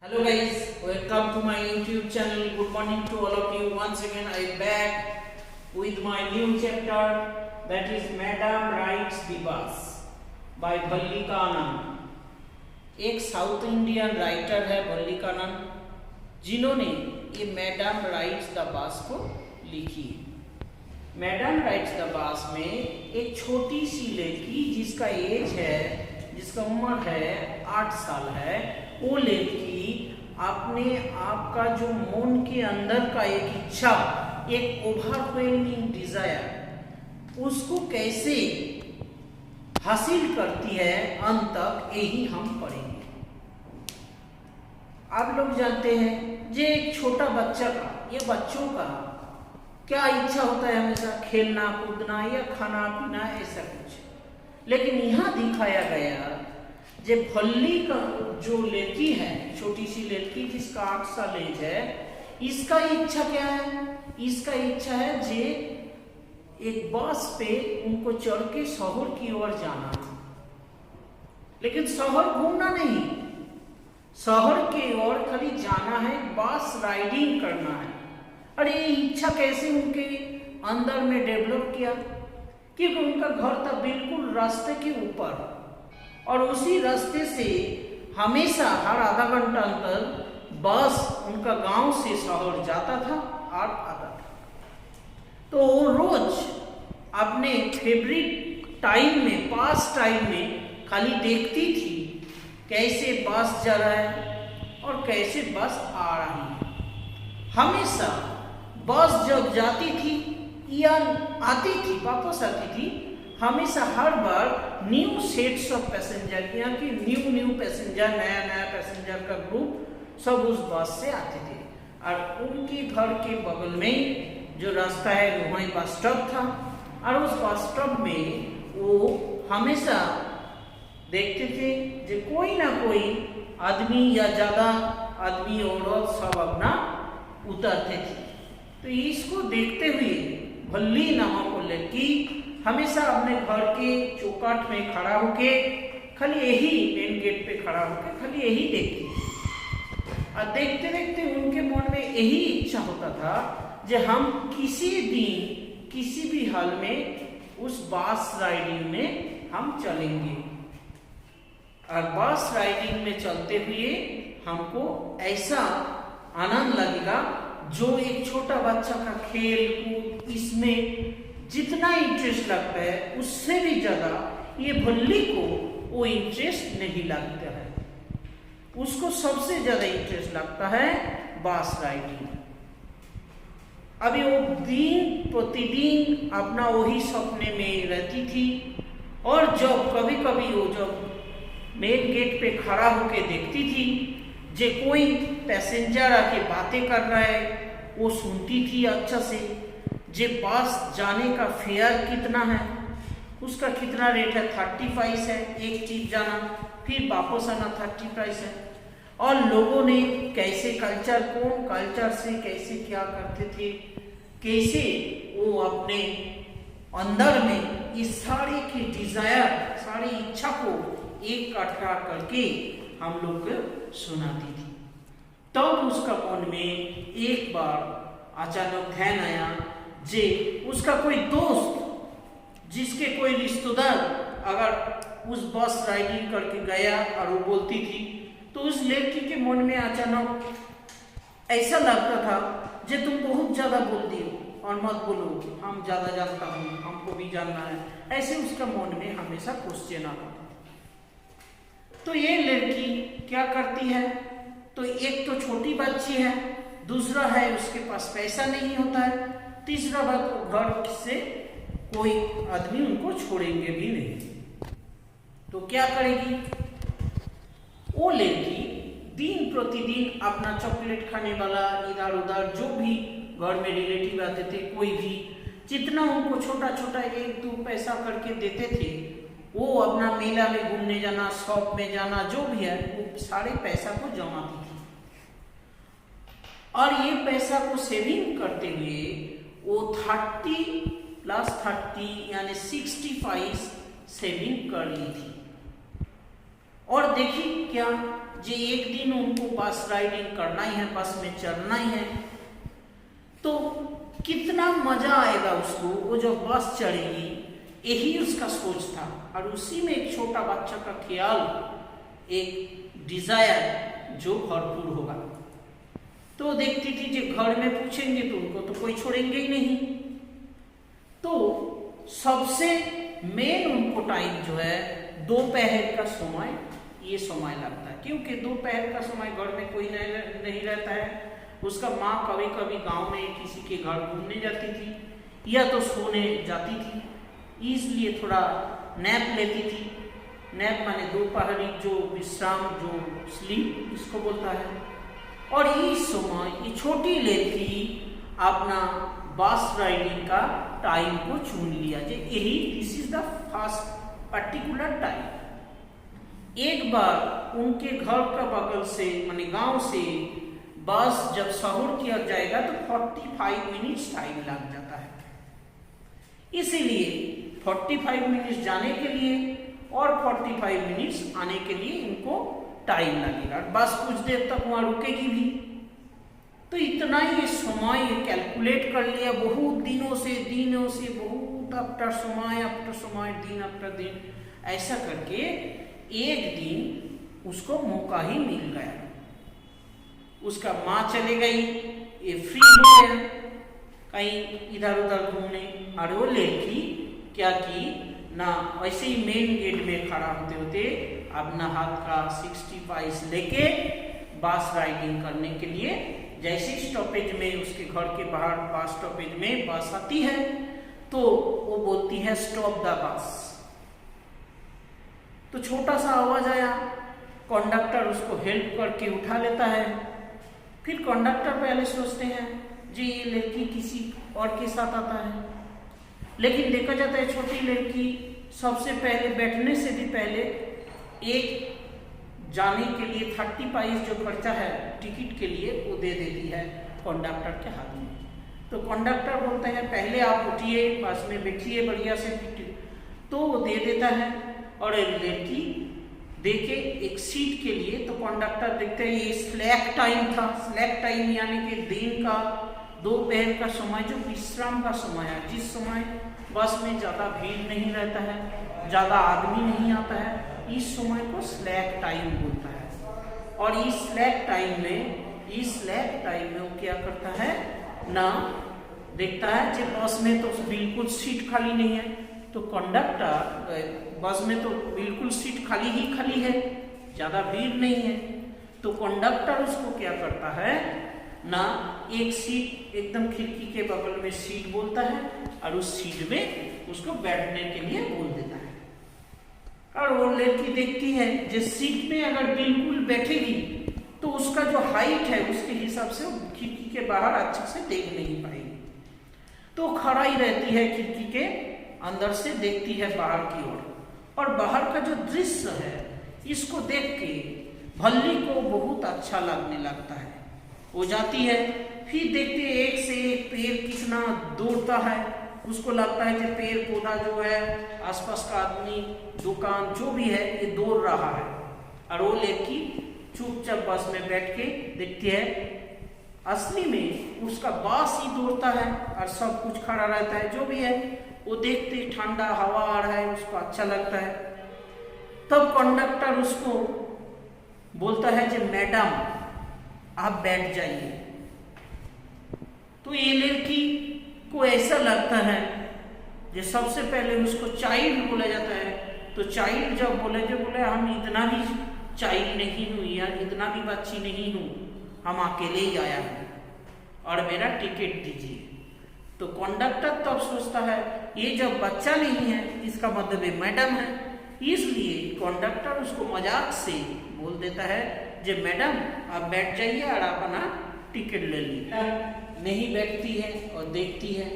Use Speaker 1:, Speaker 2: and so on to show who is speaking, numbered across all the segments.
Speaker 1: Hello guys, welcome to my YouTube channel. Good morning to all of you. Once again I am back with my new chapter, that is Madam Writes the Bus by Ballika Anand। एक south Indian writer है बल्लिका आनंद, जिन्होंने ये madam rights the bus को लिखी है। Madam rights the bus में एक छोटी सी लड़की जिसका एज है, जिसका उम्र है 8 साल है, वो लड़की अपने आप का जो मन के अंदर का एक इच्छा, एक ओवरवेलमिंग डिजायर, उसको कैसे हासिल करती है अंत तक, यही हम पढ़ेंगे। आप लोग जानते हैं जे एक छोटा बच्चा का या बच्चों का क्या इच्छा होता है, हमेशा खेलना कूदना या खाना पीना ऐसा कुछ, लेकिन यहाँ दिखाया गया जे भल्ली का जो लड़की है, छोटी सी लड़की जिसका 8 साल एज है, इसका इच्छा क्या है? इसका इच्छा है जे एक बस पे उनको चढ़ के शहर की ओर जाना, लेकिन शहर घूमना नहीं, शहर की ओर खाली जाना है, बस राइडिंग करना है। और ये इच्छा कैसे उनके अंदर में डेवलप किया? क्योंकि उनका घर था बिल्कुल रास्ते के ऊपर, और उसी रास्ते से हमेशा हर आधा घंटा अंतर बस उनका गांव से शहर जाता था और आता था। तो वो रोज अपने फेवरेट टाइम में, पास टाइम में खाली देखती थी कैसे बस जा रहा है और कैसे बस आ रही है। हमेशा बस जब जाती थी या आती थी, वापस आती थी, हमेशा हर बार न्यू सेट्स ऑफ पैसेंजर, यहाँ की न्यू पैसेंजर, नया पैसेंजर का ग्रुप सब उस बस से आते थे। और उनके घर के बगल में जो रास्ता है वहीं बस स्टॉप था, और उस बस स्टॉप में वो हमेशा देखते थे जो कोई ना कोई आदमी या ज़्यादा आदमी औरत सब अपना उतरते थे। तो इसको देखते हुए भल्ली नामक लड़की हमेशा अपने घर के चौखट में खड़ा होके खाली यही मेन गेट पे खड़ा होके खाली यही देखती, और देखते देखते उनके मन में यही इच्छा होता था कि हम किसी दिन किसी भी हाल में उस बस राइडिंग में हम चलेंगे, और बस राइडिंग में चलते हुए हमको ऐसा आनंद लगेगा जो एक छोटा बच्चा का खेल कूद इसमें जितना इंटरेस्ट लगता है उससे भी ज्यादा ये भल्ली को वो इंटरेस्ट नहीं लगता है। उसको सबसे ज्यादा इंटरेस्ट लगता है बस राइडिंग। अभी वो दिन प्रतिदिन अपना वही सपने में रहती थी, और जब कभी कभी वो जब मेन गेट पे खड़ा होके देखती थी जे कोई पैसेंजर आके बातें कर रहा है, वो सुनती थी अच्छा से, जे बस जाने का फेयर कितना है, उसका कितना रेट है, 35 है, एक ट्रिप जाना फिर वापस आना 35 है। और लोगों ने कैसे कल्चर, कौन कल्चर से कैसे क्या करते थे, कैसे वो अपने अंदर में इस सारे की डिजायर, सारी इच्छा को एक इकट्ठा करके हम लोग को सुनाती थी। तब उसका मन में एक बार अचानक ध्यान आया जे उसका कोई दोस्त, जिसके कोई रिश्तेदार अगर उस बस राइडिंग करके गया और वो बोलती थी, तो उस लड़की के मन में अचानक ऐसा लगता था जे तुम बहुत ज्यादा बोलती हो और मत बोलो, हम ज्यादा जानता हूँ, हमको भी जानना है, ऐसे उसका मन में हमेशा क्वेश्चन आता था। तो ये लड़की क्या करती है? तो एक तो छोटी बच्ची है, दूसरा है उसके पास पैसा नहीं होता है, तीसरा बात घर से कोई आदमी उनको छोड़ेंगे भी नहीं। तो क्या करेगी वो लड़की? दिन प्रतिदिन अपना चॉकलेट खाने वाला, इधर उधर जो भी घर में रिलेटिव आते थे, कोई भी जितना उनको छोटा छोटा 1-2 पैसा करके देते थे, वो अपना मेला में घूमने जाना, शॉप में जाना, जो भी है वो सारे पैसा को जमाती थी। और ये पैसा को सेविंग करते हुए वो 30 + 30 यानी 65 सेविंग कर ली थी। और देखिए क्या, जे एक दिन उनको बस राइडिंग करना ही है, बस में चलना ही है, तो कितना मजा आएगा उसको, वो जब बस चढ़ेगी, यही उसका सोच था। और उसी में एक छोटा बच्चा का ख्याल, एक डिजायर जो भरपूर होगा। तो देखती थी जो घर में पूछेंगे तो उनको तो कोई छोड़ेंगे ही नहीं, तो सबसे मेन उनको टाइम जो है दोपहर का समय, ये समय लगता है, क्योंकि दोपहर का समय घर में कोई नहीं रहता है। उसका माँ कभी कभी गांव में किसी के घर घूमने जाती थी या तो सोने जाती थी, इसलिए थोड़ा नैप लेती थी। नैप माने दोपहरी जो विश्राम, जो स्लीप इसको बोलता है। और इस समय ये छोटी लड़की अपना बस राइडिंग का टाइम को चुन लिया, जे यही this is the first particular time. एक बार उनके घर का बगल से माने गांव से बस जब शहर किया जाएगा तो 45 मिनट्स टाइम लग जाता है। इसीलिए 45 मिनट्स जाने के लिए और 45 मिनट्स आने के लिए इनको टाइम लगेगा। बस कुछ देर तक वहां रुकेगी भी, तो इतना ही समय कैलकुलेट कर लिया बहुत दिनों से बहुत आफ्टर समय, दिन आफ्टर दिन, ऐसा करके एक दिन उसको मौका ही मिल गया। उसका माँ चले गई, ये फ्री हो गया कहीं इधर उधर घूमने, और वो लड़की क्या की ना, ऐसे ही मेन गेट में खड़ा होते होते अपना हाथ का 65 लेके बस राइडिंग करने के लिए, जैसे स्टॉपेज में उसके घर के बाहर बस स्टॉपेज में बस आती है तो वो बोलती है स्टॉप द बस। तो छोटा सा आवाज आया, कंडक्टर उसको हेल्प करके उठा लेता है। फिर कंडक्टर पहले सोचते हैं जी ये लड़की किसी और के साथ आता है, लेकिन देखा जाता है छोटी लड़की सबसे पहले बैठने से भी पहले एक जाने के लिए 35 जो खर्चा है टिकट के लिए वो दे देती है कंडक्टर के हाथ में। तो कंडक्टर बोलते हैं पहले आप उठिए, बस में बैठिए बढ़िया से, तो वो दे देता है। और लड़की देखे एक सीट के लिए, तो कंडक्टर देखते हैं ये स्लैक टाइम था। स्लैक टाइम यानी कि दिन का दोपहर का समय जो विश्राम का समय है, जिस समय बस में ज़्यादा भीड़ नहीं रहता है, ज़्यादा आदमी नहीं आता है, इस समय को स्लैक टाइम बोलता है। और इस स्लैक टाइम में वो क्या करता है ना, देखता है कि बस में तो बिल्कुल सीट खाली नहीं है, तो कंडक्टर बस में तो बिल्कुल सीट खाली है, ज़्यादा भीड़ नहीं है, तो कंडक्टर उसको क्या करता है ना, एक सीट एकदम खिड़की के बगल में सीट बोलता है और उस सीट में उसको बैठने के लिए बोल देता है। और वो लड़की देखती है जिस सीट में अगर बिल्कुल बैठेगी तो उसका जो हाइट है उसके हिसाब से वो खिड़की के बाहर अच्छे से देख नहीं पाएगी, तो खड़ा ही रहती है, खिड़की के अंदर से देखती है बाहर की ओर। और बाहर का जो दृश्य है इसको देख के भल्ली को बहुत अच्छा लगने लगता है। वो जाती है, फिर देखते हैं एक से एक पेड़ कितना दौड़ता है, उसको लगता है कि पेड़ पौधा जो है, आसपास का आदमी, दुकान जो भी है ये दौड़ रहा है। और वो लड़की चुपचाप बस में बैठ के देखती है, असली में उसका बास ही दौड़ता है और सब कुछ खड़ा रहता है, जो भी है वो देखते ठंडा हवा आ रहा है, उसको अच्छा लगता है। तब कंडक्टर उसको बोलता है कि मैडम आप बैठ जाइए। तो ये लड़की को ऐसा लगता है कि सबसे पहले उसको चाइल्ड बोला जाता है, तो चाइल्ड जब बोले हम इतना भी चाइल्ड नहीं हूँ या इतना भी बच्ची नहीं हूँ, हम अकेले ही आया हूँ और मेरा टिकट दीजिए। तो कंडक्टर तब सोचता है ये जब बच्चा नहीं है इसका मतलब ये मैडम है, इसलिए कंडक्टर उसको मजाक से बोल देता है जे मैडम आप बैठ जाइए और अपना टिकट ले लीजिए। नहीं बैठती है और देखती है,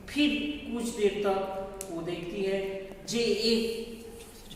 Speaker 1: फिर कुछ देर तक वो देखती है जे एक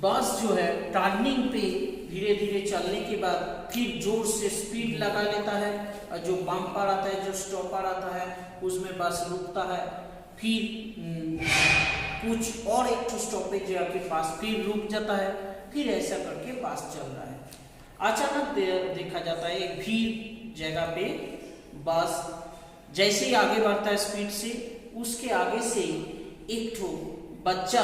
Speaker 1: बस जो है टर्निंग पे धीरे धीरे चलने के बाद फिर जोर से स्पीड लगा लेता है, और जो बम्पर आता है, जो स्टॉपर आता है, उसमें बस रुकता है। फिर कुछ और एक स्टॉपेज के पास फिर रुक जाता है, फिर ऐसा करके बस चल रहा है। अचानक देखा जाता है एक भीड़ जगह पे बस जैसे ही आगे बढ़ता है स्पीड से, उसके आगे से एक ठो बच्चा,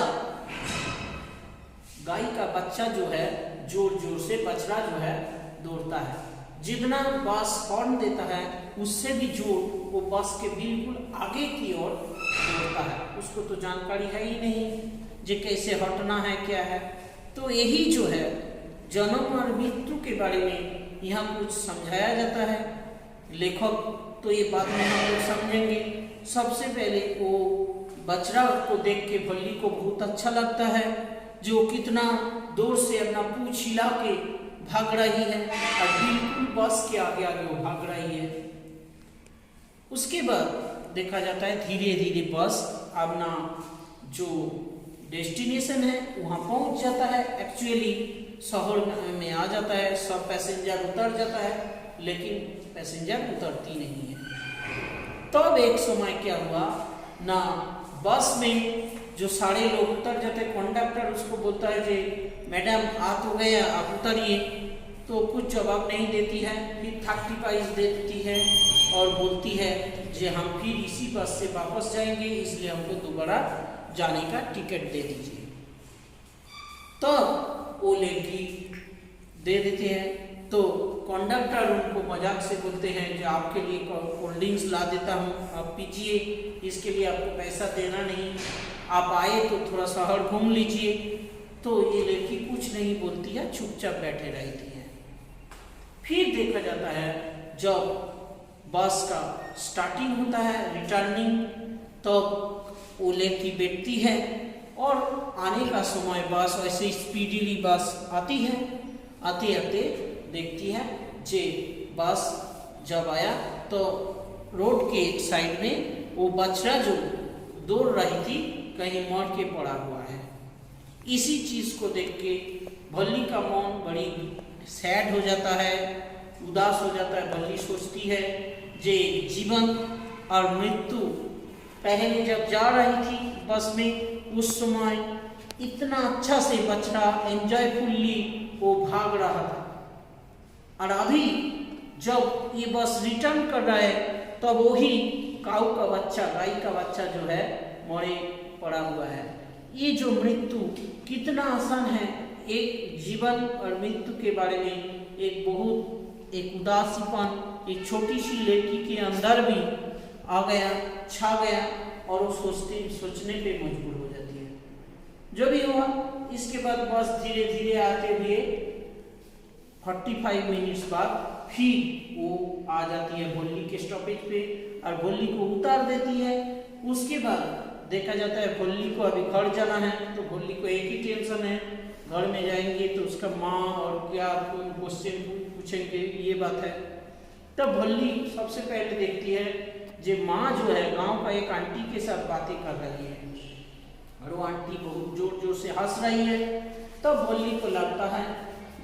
Speaker 1: गाय का बच्चा जो है जोर जोर से बछड़ा जो है दौड़ता है। जितना बस हॉर्न देता है उससे भी जोर वो बस के बिल्कुल आगे की ओर दौड़ता है। उसको तो जानकारी है ही नहीं जे कैसे हटना है क्या है। तो यही जो है जन्म और मृत्यु के बारे में यहाँ कुछ समझाया जाता है। लेखक तो ये बात में हम लोग समझेंगे। सबसे पहले वो बछड़ा को देख के भल्ली को बहुत अच्छा लगता है, जो कितना दूर से अपना पूंछ हिला के भाग रही है और बिल्कुल बस के आगे आगे वो भाग रही है। उसके बाद देखा जाता है धीरे धीरे बस अपना जो डेस्टिनेशन है वहाँ पहुँच जाता है। एक्चुअली शहर में आ जाता है, सब पैसेंजर उतर जाता है, लेकिन पैसेंजर उतरती नहीं है। तब एक समय क्या हुआ ना, बस में जो सारे लोग उतर जाते, कंडक्टर उसको बोलता है कि मैडम आ तो गए आप उतरिए, तो कुछ जवाब नहीं देती है। फिर 30 पैसे देती है और बोलती है कि हम फिर इसी बस से वापस जाएंगे, इसलिए हमको दोबारा जाने का टिकट दे दीजिए। तब वो लड़की दे देते हैं। तो कंडक्टर उनको मजाक से बोलते हैं कि आपके लिए कोल्ड ड्रिंक्स ला देता हूँ, आप पीजिए, इसके लिए आपको पैसा देना नहीं, आप आए तो थोड़ा शहर घूम लीजिए। तो ये लड़की कुछ नहीं बोलती है, चुपचाप बैठे रहती है। फिर देखा जाता है जब बस का स्टार्टिंग होता है, रिटर्निंग, तब वो लड़की बैठती है और आने का समय बस ऐसे स्पीडीली बस आती है। आते आते देखती है जे बस जब आया तो रोड के एक साइड में वो बछड़ा जो दौड़ रही थी कहीं मर के पड़ा हुआ है। इसी चीज को देख के भल्ली का मन बड़ी सैड हो जाता है, उदास हो जाता है। भल्ली सोचती है जे जीवन और मृत्यु पहले जब जा रही थी बस में, उस समय इतना अच्छा से बछड़ा एंजॉयफुल्ली वो भाग रहा था, और अभी जब ये बस रिटर्न कर रहा है तब वही काऊ का बच्चा, गाय का बच्चा जो है मरे पड़ा हुआ है। ये जो मृत्यु कितना आसान है, एक जीवन और मृत्यु के बारे में एक बहुत एक उदासीपन एक छोटी सी लड़की के अंदर भी आ गया, छा गया, और वो सोचने पे मजबूर हो जाती है। जो भी हुआ, इसके बाद बस धीरे धीरे आते हुए 45 मिनट्स बाद फिर वो आ जाती है भोली के स्टॉपेज पे और भोली को उतार देती है। उसके बाद देखा जाता है भोली को अभी घर जाना है, तो भोली को एक ही टेंशन है, घर में जाएंगे तो उसका माँ और क्या क्वेश्चन पूछेंगे, ये बात है। तब भोली सबसे पहले देखती है जो माँ जो है गांव का एक आंटी के साथ बातें कर रही है और वो आंटी बहुत जोर जोर से हंस रही है। तब भोली को लगता है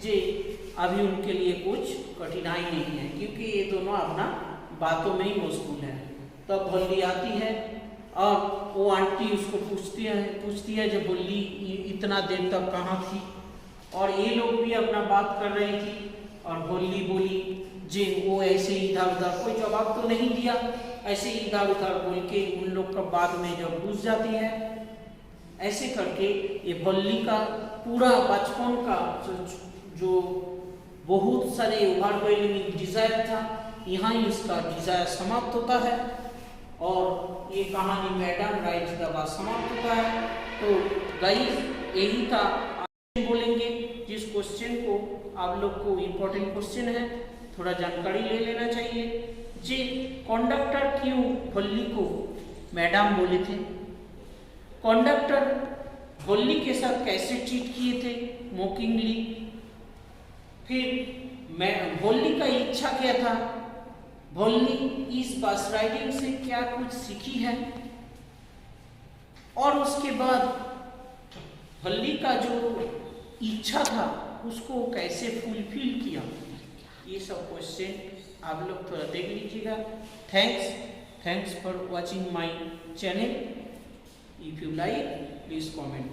Speaker 1: जे अभी उनके लिए कुछ कठिनाई नहीं है, क्योंकि ये दोनों अपना बातों में ही मशगूल है। तब भोली आती है और वो आंटी उसको पूछती है जब भोली इतना देर तक कहाँ थी, और ये लोग भी अपना बात कर रही थी। और भोली बोली जे वो ऐसे इधर उधर कोई जवाब तो नहीं दिया, ऐसे इधर उधर बोल के उन लोग का बाद में जब घुस जाती है। ऐसे करके ये भोली का पूरा बचपन का जो बहुत सारे ओवरवेलमिंग डिजायर था, यहाँ ही उसका डिजायर समाप्त होता है और ये कहानी मैडम राइट का बात समाप्त होता है। तो गाइस यही था, बोलेंगे जिस क्वेश्चन को आप लोग को इम्पोर्टेंट क्वेश्चन है, थोड़ा जानकारी ले लेना चाहिए। जी कंडक्टर क्यों भोली को मैडम बोले थे, कंडक्टर भोली के साथ कैसे ट्रीट किए थे मॉकिंगली, फिर भोली का इच्छा क्या था, भोली इस बस राइडिंग से क्या कुछ सीखी है, और उसके बाद भोली का जो इच्छा था उसको कैसे फुलफिल किया। ये सब क्वेश्चन आप लोग थोड़ा देख लीजिएगा। Thanks for watching my channel. If you like please comment.